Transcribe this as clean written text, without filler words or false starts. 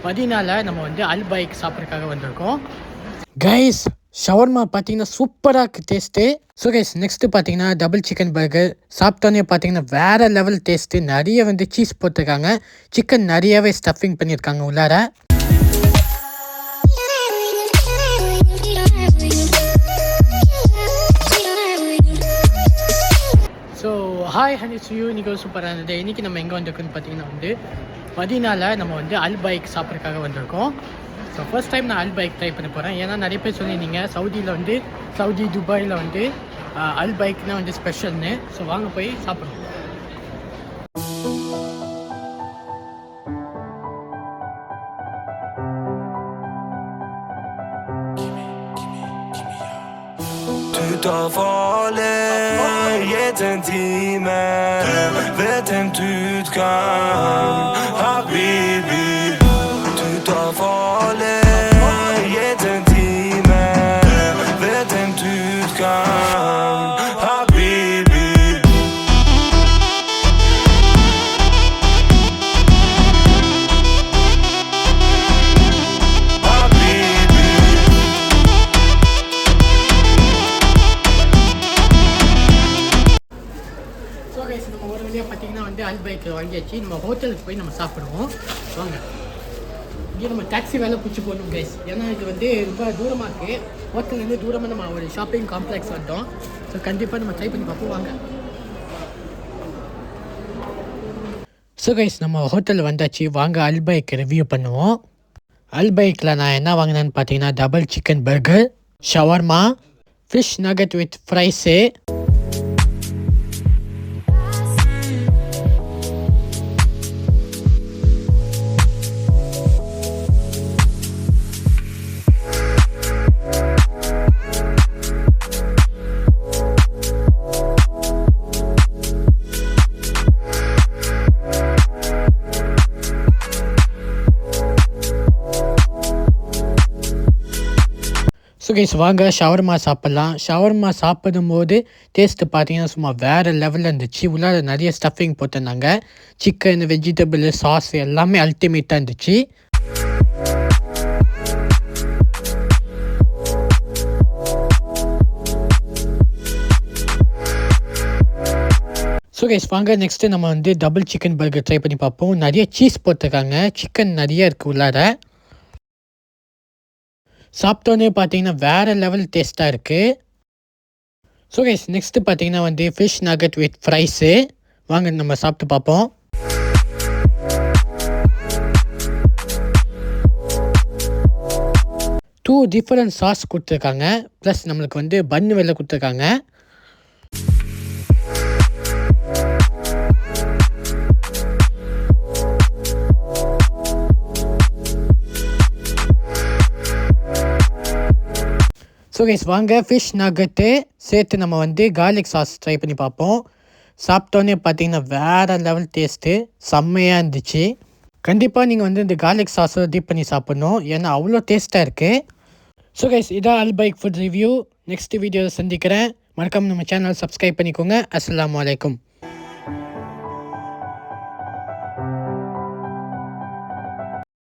மதினால நம்ம வந்து அல் பைக் சாப்பிட்றதுக்காக வந்திருக்கோம். கைஸ் ஷவர்மா பார்த்தீங்கன்னா சூப்பராக இருக்குது டேஸ்ட்டு. ஸோ கைஸ் நெக்ஸ்ட்டு பார்த்தீங்கன்னா டபுள் சிக்கன் பர்கர் சாப்பிட்டோன்னே பார்த்தீங்கன்னா வேறு லெவல் டேஸ்ட்டு. நிறைய வந்து சீஸ் போட்டிருக்காங்க, சிக்கன் நிறையவே ஸ்டஃபிங் பண்ணியிருக்காங்க உள்ளார. ஸோ ஹாய் ஹனிஸ்யூ, இன்றைக்கி சூப்பராக இருந்தது. இன்றைக்கி நம்ம எங்கே வந்திருக்கோன்னு பார்த்தீங்கன்னா வந்து மதினால நம்ம வந்து அல் பைக் சாப்பிட்றதுக்காக வந்திருக்கோம். ஸோ ஃபர்ஸ்ட் டைம் நான் அல் பைக் ட்ரை பண்ண போகிறேன். ஏன்னா நிறைய பேர் சொல்லியிருந்தீங்க சவுதி துபாயில் வந்து அல் பைக்னால் வந்து ஸ்பெஷல்னு. ஸோ வாங்க போய் சாப்பிடுவோம். Du tar farlig, gitt en time, vet en utgang, habibi. Du tar farlig, gitt en time, vet en utgang, habibi. So guys நம்ம ஒரு வழியாக பார்த்தீங்கன்னா வந்து அல் பைக் வாங்கியாச்சு. நம்ம ஹோட்டலுக்கு போய் நம்ம சாப்பிடுவோம். வாங்க, இங்கே நம்ம டாக்ஸி வேலை பிடிச்சி போகணும் கைஸ். ஏன்னா இது வந்து ரொம்ப தூரமாக இருக்குது. ஹோட்டல்லேருந்து தூரமாக நம்ம ஒரு ஷாப்பிங் காம்ப்ளெக்ஸ் வந்துட்டோம். ஸோ கண்டிப்பாக நம்ம ட்ரை பண்ணி பார்ப்போம். வாங்க. ஸோ கைஸ் நம்ம ஹோட்டல் வந்தாச்சு. வாங்க அல் பைக் ரிவ்யூ பண்ணுவோம். அல் பைக்கில் நான் என்ன வாங்கினேன்னு பார்த்தீங்கன்னா double chicken burger, shawarma, fish nugget with fries, so guys வாங்க ஷவர்மா சாப்பிட்லாம். ஷவர்மா சாப்பிடும்போது டேஸ்ட்டு பார்த்தீங்கன்னா சும்மா வேறு லெவலில் இருந்துச்சு. உள்ளார நிறைய ஸ்டஃபிங் போட்டிருந்தாங்க. சிக்கன், வெஜிடபிள், சாஸ் எல்லாமே அல்டிமேட்டாக இருந்துச்சு. ஸோ கைஸ் வாங்க நெக்ஸ்ட்டு நம்ம வந்து டபுள் சிக்கன் பர்கர் ட்ரை பண்ணி பார்ப்போம். நிறைய சீஸ் போட்டிருக்காங்க, சிக்கன் நிறைய இருக்குது உள்ளார. சாப்பிட்டோன்னே பார்த்தீங்கன்னா வேறு லெவல் டேஸ்ட்டாக இருக்குது. ஸோ கைஸ் நெக்ஸ்ட்டு பார்த்தீங்கன்னா வந்து ஃபிஷ் நகட் வித் ஃப்ரைஸு. வாங்க நம்ம சாப்பிட்டு பார்ப்போம். டூ டிஃப்ரெண்ட் சாஸ் கொடுத்துருக்காங்க, ப்ளஸ் நம்மளுக்கு வந்து பன்னு வெளில கொடுத்துருக்காங்க. ஸோ கைஸ் வாங்க ஃபிஷ் நகட்டு சேர்த்து நம்ம வந்து கார்லிக் சாஸ் ட்ரை பண்ணி பார்ப்போம். சாப்பிட்டோன்னே பார்த்தீங்கன்னா வேறு லெவல் டேஸ்ட்டு செம்மையாக இருந்துச்சு. கண்டிப்பாக நீங்கள் வந்து இந்த கார்லிக் சாஸை டீப் பண்ணி சாப்பிட்ணும், ஏன்னா அவ்வளோ டேஸ்ட்டாக இருக்குது. ஸோ கைஸ் இதான் அல் பைக் ஃபுட் ரிவ்யூ. நெக்ஸ்ட் வீடியோவில் சந்திக்கிறேன். மறக்காமல் நம்ம சேனல் சப்ஸ்கிரைப் பண்ணிக்கோங்க. அஸ்ஸலாமு அலைக்கும்.